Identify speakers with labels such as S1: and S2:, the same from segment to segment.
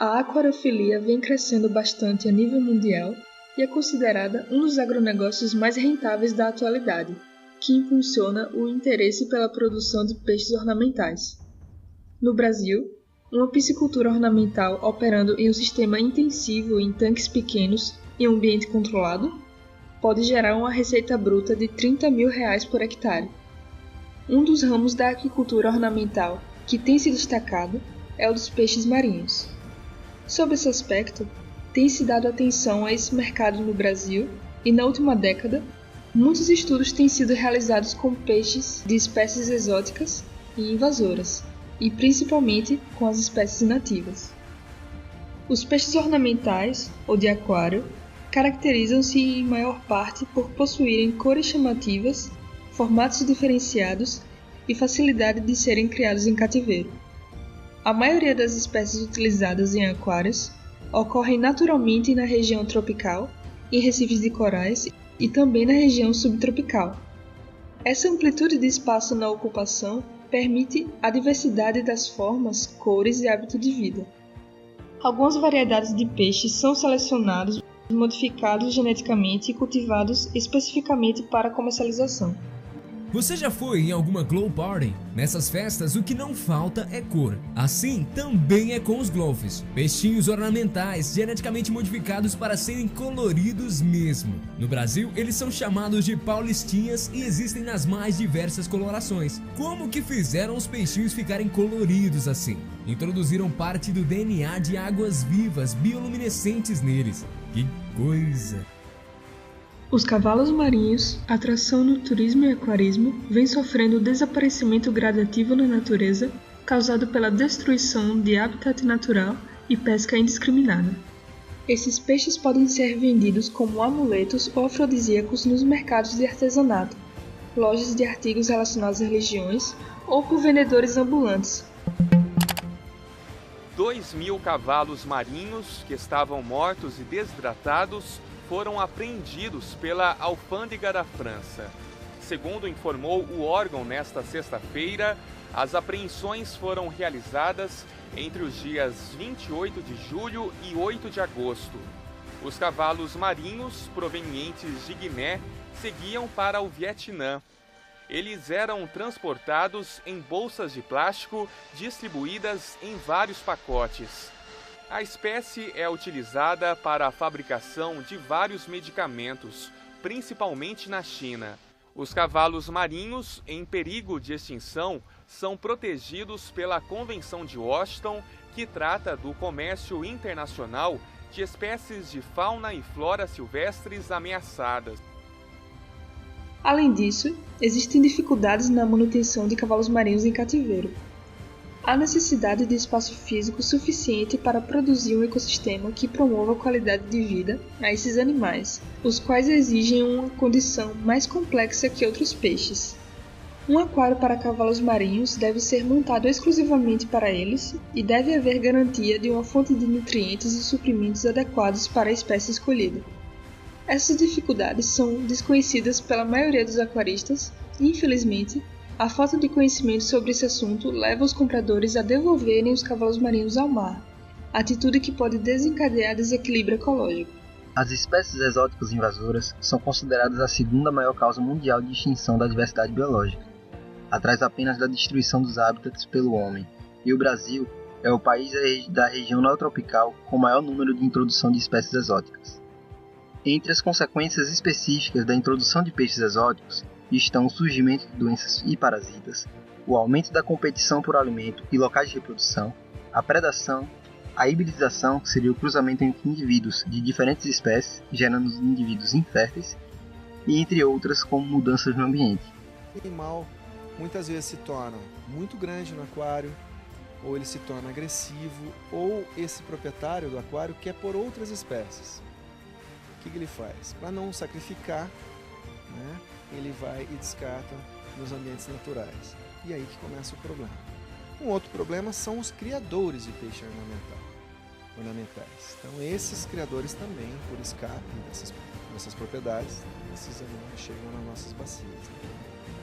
S1: A aquariofilia vem crescendo bastante a nível mundial e é considerada um dos agronegócios mais rentáveis da atualidade, que impulsiona o interesse pela produção de peixes ornamentais. No Brasil, uma piscicultura ornamental operando em um sistema intensivo em tanques pequenos e um ambiente controlado pode gerar uma receita bruta de R$30 mil por hectare. Um dos ramos da aquicultura ornamental que tem se destacado é o dos peixes marinhos. Sob esse aspecto, tem se dado atenção a esse mercado no Brasil e, na última década, muitos estudos têm sido realizados com peixes de espécies exóticas e invasoras, e principalmente com as espécies nativas. Os peixes ornamentais, ou de aquário, caracterizam-se em maior parte por possuírem cores chamativas, formatos diferenciados e facilidade de serem criados em cativeiro. A maioria das espécies utilizadas em aquários ocorrem naturalmente na região tropical, em recifes de corais e também na região subtropical. Essa amplitude de espaço na ocupação permite a diversidade das formas, cores e hábito de vida. Algumas variedades de peixes são selecionados, modificados geneticamente e cultivados especificamente para comercialização.
S2: Você já foi em alguma Glow Party? Nessas festas o que não falta é cor. Assim também é com os Glowfish, peixinhos ornamentais geneticamente modificados para serem coloridos mesmo. No Brasil eles são chamados de paulistinhas e existem nas mais diversas colorações. Como que fizeram os peixinhos ficarem coloridos assim? Introduziram parte do DNA de águas vivas bioluminescentes neles. Que coisa!
S1: Os cavalos marinhos, atração no turismo e aquarismo, vêm sofrendo o desaparecimento gradativo na natureza causado pela destruição de habitat natural e pesca indiscriminada. Esses peixes podem ser vendidos como amuletos ou afrodisíacos nos mercados de artesanato, lojas de artigos relacionados a religiões ou por vendedores ambulantes.
S3: 2.000 cavalos marinhos que estavam mortos e desidratados foram apreendidos pela alfândega da França. Segundo informou o órgão nesta sexta-feira, as apreensões foram realizadas entre os dias 28 de julho e 8 de agosto. Os cavalos marinhos provenientes de Guiné seguiam para o Vietnã. Eles eram transportados em bolsas de plástico distribuídas em vários pacotes. A espécie é utilizada para a fabricação de vários medicamentos, principalmente na China. Os cavalos marinhos em perigo de extinção são protegidos pela Convenção de Washington, que trata do comércio internacional de espécies de fauna e flora silvestres ameaçadas.
S1: Além disso, existem dificuldades na manutenção de cavalos marinhos em cativeiro. Há necessidade de espaço físico suficiente para produzir um ecossistema que promova a qualidade de vida a esses animais, os quais exigem uma condição mais complexa que outros peixes. Um aquário para cavalos marinhos deve ser montado exclusivamente para eles e deve haver garantia de uma fonte de nutrientes e suprimentos adequados para a espécie escolhida. Essas dificuldades são desconhecidas pela maioria dos aquaristas e, infelizmente, a falta de conhecimento sobre esse assunto leva os compradores a devolverem os cavalos marinhos ao mar, atitude que pode desencadear desequilíbrio ecológico.
S4: As espécies exóticas invasoras são consideradas a segunda maior causa mundial de extinção da diversidade biológica, atrás apenas da destruição dos hábitats pelo homem, e o Brasil é o país da região neotropical com maior número de introdução de espécies exóticas. Entre as consequências específicas da introdução de peixes exóticos estão o surgimento de doenças e parasitas, o aumento da competição por alimento e locais de reprodução, a predação, a hibridização, que seria o cruzamento entre indivíduos de diferentes espécies, gerando indivíduos inférteis, e entre outras, como mudanças no ambiente.
S5: O animal muitas vezes se torna muito grande no aquário, ou ele se torna agressivo, ou esse proprietário do aquário quer pôr outras espécies. O que ele faz? Para não sacrificar, né, ele vai e descarta nos ambientes naturais. E aí que começa o problema. Um outro problema são os criadores de peixe ornamentais. Então esses criadores também, por escape dessas propriedades, esses animais chegam nas nossas bacias.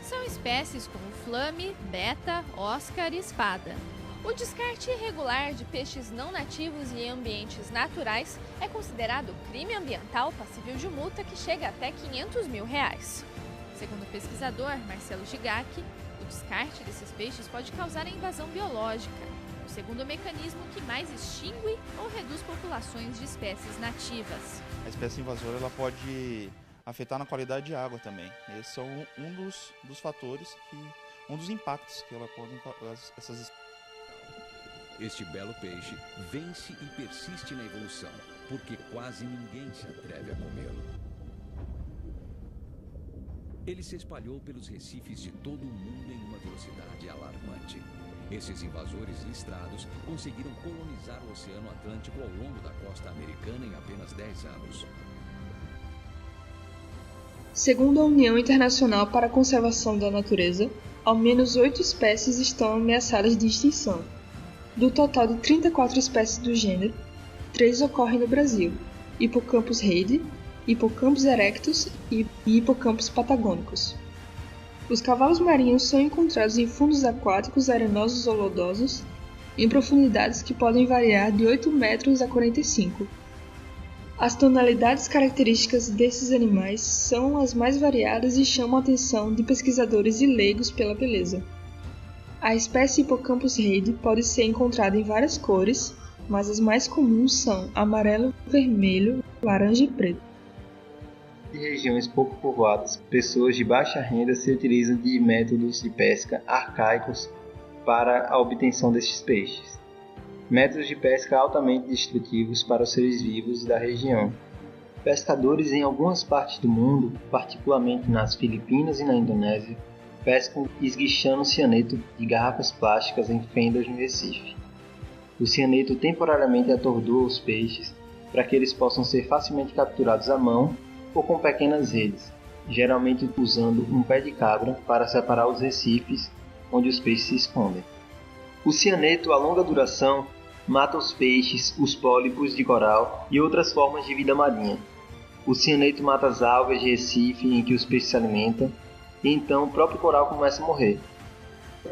S6: São espécies como flame, beta, oscar e espada. O descarte irregular de peixes não nativos em ambientes naturais é considerado crime ambiental passível de multa que chega até R$ 500 mil. Segundo o pesquisador Marcelo Gigac, o descarte desses peixes pode causar a invasão biológica, o segundo mecanismo que mais extingue ou reduz populações de espécies nativas.
S7: A espécie invasora ela pode afetar na qualidade de água também. Esse é um dos fatores, um dos impactos que ela pode essas espécies.
S8: Este belo peixe vence e persiste na evolução, porque quase ninguém se atreve a comê-lo. Ele se espalhou pelos recifes de todo o mundo em uma velocidade alarmante. Esses invasores listrados conseguiram colonizar o Oceano Atlântico ao longo da costa americana em apenas 10 anos.
S1: Segundo a União Internacional para a Conservação da Natureza, ao menos 8 espécies estão ameaçadas de extinção. Do total de 34 espécies do gênero, 3 ocorrem no Brasil: Hippocampus reide, Hippocampus erectus e Hippocampus patagônicos. Os cavalos marinhos são encontrados em fundos aquáticos arenosos ou lodosos, em profundidades que podem variar de 8 metros a 45. As tonalidades características desses animais são as mais variadas e chamam a atenção de pesquisadores e leigos pela beleza. A espécie Hippocampus reide pode ser encontrada em várias cores, mas as mais comuns são amarelo, vermelho, laranja e preto.
S4: Em regiões pouco povoadas, pessoas de baixa renda se utilizam de métodos de pesca arcaicos para a obtenção destes peixes. Métodos de pesca altamente destrutivos para os seres vivos da região. Pescadores em algumas partes do mundo, particularmente nas Filipinas e na Indonésia, pescam esguichando cianeto de garrafas plásticas em fendas no Recife. O cianeto temporariamente atordoa os peixes para que eles possam ser facilmente capturados à mão ou com pequenas redes, geralmente usando um pé de cabra para separar os recifes onde os peixes se escondem. O cianeto a longa duração mata os peixes, os pólipos de coral e outras formas de vida marinha. O cianeto mata as algas de recife em que os peixes se alimentam, e então o próprio coral começa a morrer.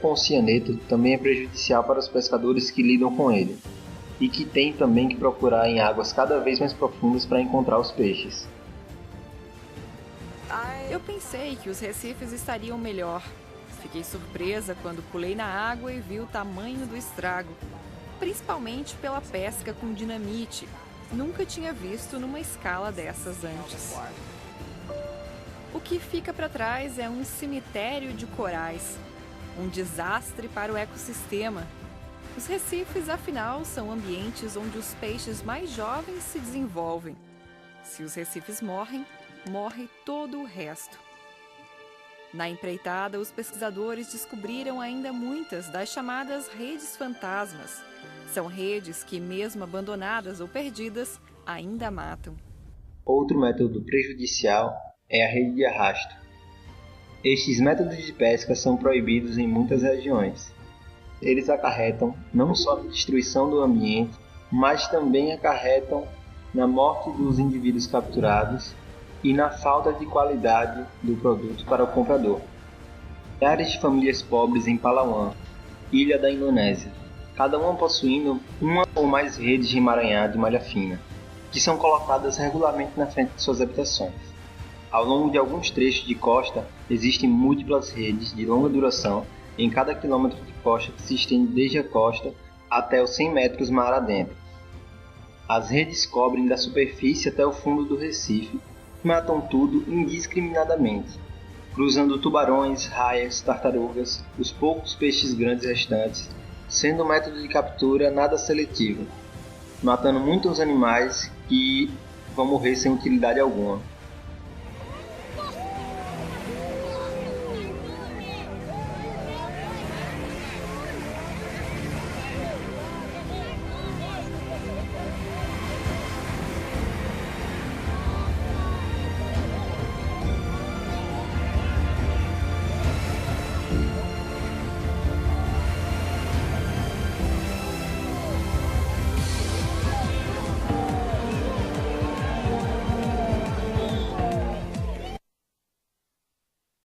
S4: Com o cianeto também é prejudicial para os pescadores que lidam com ele, e que têm também que procurar em águas cada vez mais profundas para encontrar os peixes.
S9: Eu pensei que os recifes estariam melhor. Fiquei surpresa quando pulei na água e vi o tamanho do estrago, principalmente pela pesca com dinamite. Nunca tinha visto numa escala dessas antes. O que fica para trás é um cemitério de corais, um desastre para o ecossistema. Os recifes, afinal, são ambientes onde os peixes mais jovens se desenvolvem. Se os recifes morrem, morre todo o resto. Na empreitada, os pesquisadores descobriram ainda muitas das chamadas redes fantasmas. São redes que, mesmo abandonadas ou perdidas, ainda matam.
S4: Outro método prejudicial é a rede de arrasto. Estes métodos de pesca são proibidos em muitas regiões. Eles acarretam não só na destruição do ambiente, mas também acarretam na morte dos indivíduos capturados e na falta de qualidade do produto para o comprador. Milhares de famílias pobres em Palawan, ilha da Indonésia, cada uma possuindo uma ou mais redes de emaranhado de malha fina, que são colocadas regularmente na frente de suas habitações. Ao longo de alguns trechos de costa, existem múltiplas redes de longa duração em cada quilômetro de costa que se estende desde a costa até os 100 metros mar adentro. As redes cobrem da superfície até o fundo do recife e matam tudo indiscriminadamente, cruzando tubarões, raias, tartarugas, os poucos peixes grandes restantes, sendo um método de captura nada seletivo, matando muitos animais que vão morrer sem utilidade alguma.